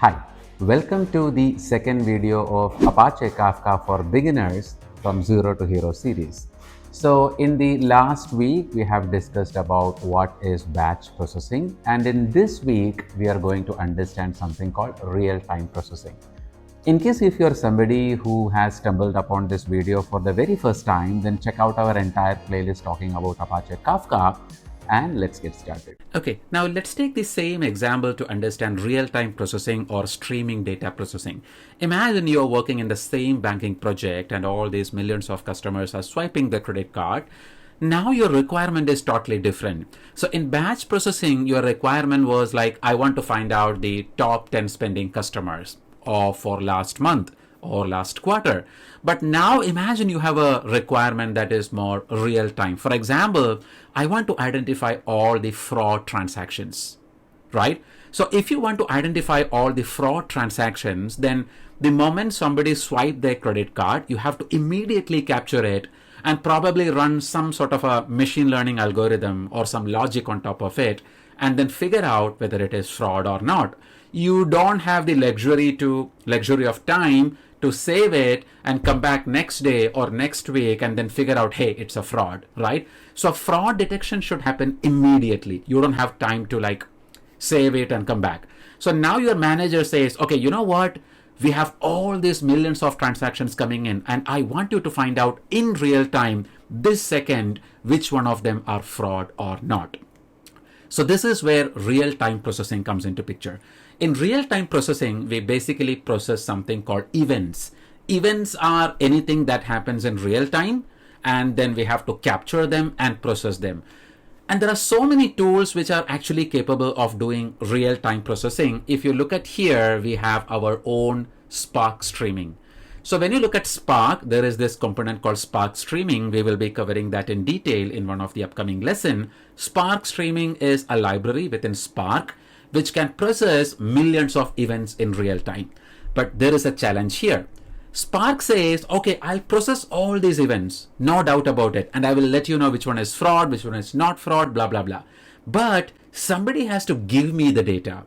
Hi, welcome to the second video of Apache Kafka for beginners from Zero to Hero series. So in the last week, we have discussed about what is batch processing, and in this week, we are going to understand something called real-time processing. In case if you're somebody who has stumbled upon this video for the very first time, then check out our entire playlist talking about Apache Kafka, and let's get started. Okay, now let's take the same example to understand real-time processing or streaming data processing. Imagine you're working in the same banking project and all these millions of customers are swiping their credit card. Now your requirement is totally different. So in batch processing, your requirement was like, I want to find out the top 10 spending customers or for last month or last quarter. But now imagine you have a requirement that is more real time. For example, I want to identify all the fraud transactions, right? So if you want to identify all the fraud transactions, then the moment somebody swipe their credit card, you have to immediately capture it and probably run some sort of a machine learning algorithm or some logic on top of it and then figure out whether it is fraud or not. You don't have the luxury of time to save it and come back next day or next week and then figure out, hey, it's a fraud, right? So fraud detection should happen immediately. You don't have time to like save it and come back. So now your manager says, okay, you know what? We have all these millions of transactions coming in and I want you to find out in real time this second which one of them are fraud or not. So this is where real-time processing comes into picture. In real-time processing, we basically process something called events. Events are anything that happens in real time, and then we have to capture them and process them. And there are so many tools which are actually capable of doing real-time processing. If you look at here, we have our own Spark streaming. So when you look at Spark, there is this component called Spark streaming. We will be covering that in detail in one of the upcoming lessons. Spark streaming is a library within Spark which can process millions of events in real time. But there is a challenge here. Spark says, okay, I'll process all these events, no doubt about it, and I will let you know which one is fraud, which one is not fraud, blah, blah, blah. But somebody has to give me the data.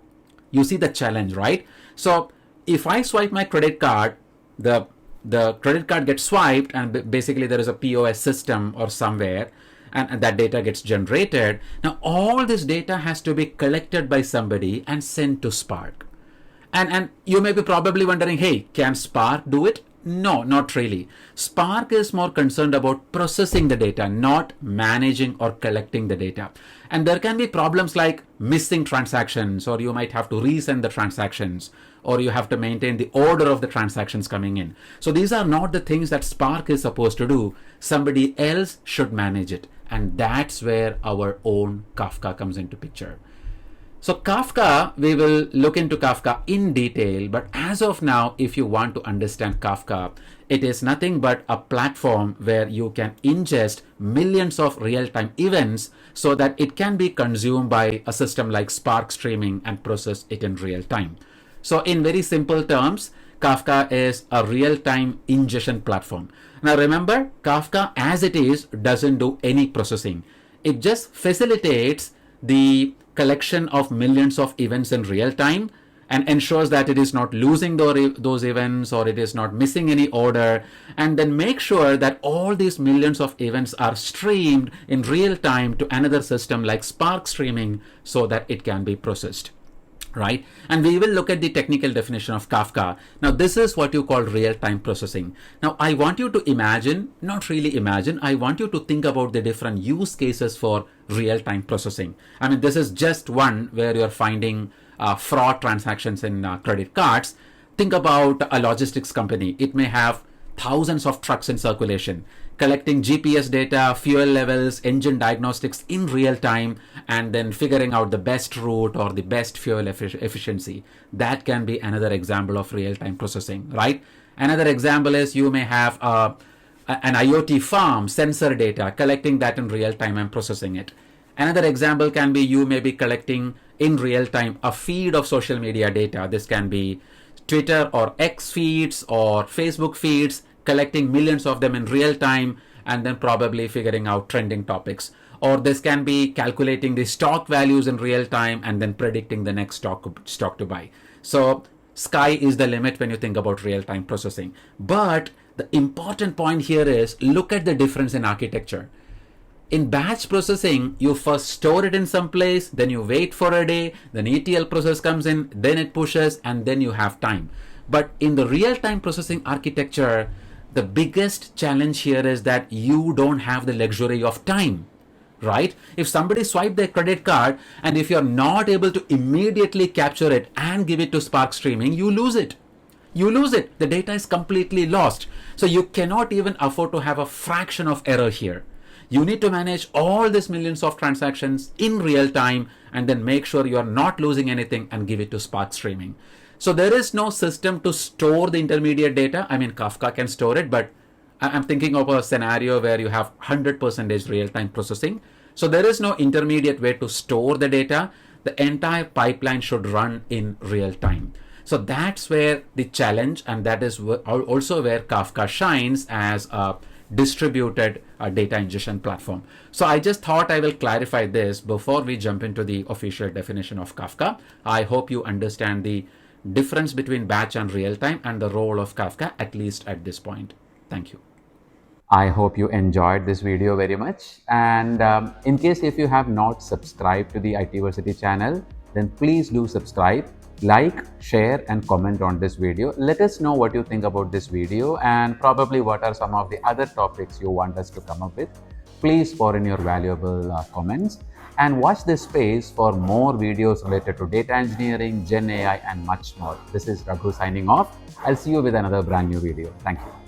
You see the challenge, right? So if I swipe my credit card, the credit card gets swiped and basically there is a POS system or somewhere and that data gets generated. Now all this data has to be collected by somebody and sent to Spark. And you may be probably wondering, hey, can Spark do it? No, not really. Spark is more concerned about processing the data, not managing or collecting the data. And there can be problems like missing transactions, or you might have to resend the transactions, or you have to maintain the order of the transactions coming in. So these are not the things that Spark is supposed to do. Somebody else should manage it. And that's where our own Kafka comes into picture. So Kafka, we will look into Kafka in detail, but as of now, if you want to understand Kafka, it is nothing but a platform where you can ingest millions of real-time events so that it can be consumed by a system like Spark streaming and process it in real time. So in very simple terms, Kafka is a real-time ingestion platform. Now remember, Kafka as it is doesn't do any processing. It just facilitates the collection of millions of events in real time and ensures that it is not losing those events or it is not missing any order, and then make sure that all these millions of events are streamed in real time to another system like Spark streaming so that it can be processed. Right? And we will look at the technical definition of Kafka. Now, this is what you call real-time processing. Now, I want you to imagine, not really imagine, I want you to think about the different use cases for real-time processing. I mean, this is just one where you're finding fraud transactions in credit cards. Think about a logistics company. It may have thousands of trucks in circulation, collecting GPS data, fuel levels, engine diagnostics in real time, and then figuring out the best route or the best fuel efficiency. That can be another example of real-time processing, right? Another example is you may have an IoT farm, sensor data, collecting that in real time and processing it. Another example can be you may be collecting in real time a feed of social media data. This can be Twitter or X feeds or Facebook feeds, collecting millions of them in real time and then probably figuring out trending topics. Or this can be calculating the stock values in real time and then predicting the next stock to buy. So sky is the limit when you think about real-time processing. But the important point here is look at the difference in architecture. In batch processing, you first store it in some place, then you wait for a day, then ETL process comes in, then it pushes, and then you have time. But in the real-time processing architecture, the biggest challenge here is that you don't have the luxury of time, right? If somebody swiped their credit card and if you're not able to immediately capture it and give it to Spark Streaming, you lose it. You lose it. The data is completely lost. So you cannot even afford to have a fraction of error here. You need to manage all these millions of transactions in real time and then make sure you are not losing anything and give it to Spark Streaming. So there is no system to store the intermediate data. I mean, Kafka can store it, but I'm thinking of a scenario where you have 100% real-time processing. So there is no intermediate way to store the data. The entire pipeline should run in real time. So that's where the challenge, and that is also where Kafka shines as a distributed data ingestion platform. So I just thought I will clarify this before we jump into the official definition of Kafka. I hope you understand the difference between batch and real time and the role of Kafka, at least at this point. Thank you. I hope you enjoyed this video very much. And in case if you have not subscribed to the ITversity channel, then please do subscribe, like, share and comment on this video. Let us know what you think about this video and probably what are some of the other topics you want us to come up with. Please pour in your valuable comments and watch this space for more videos related to data engineering, Gen AI and much more. This is Raghu signing off. I'll see you with another brand new video. Thank you.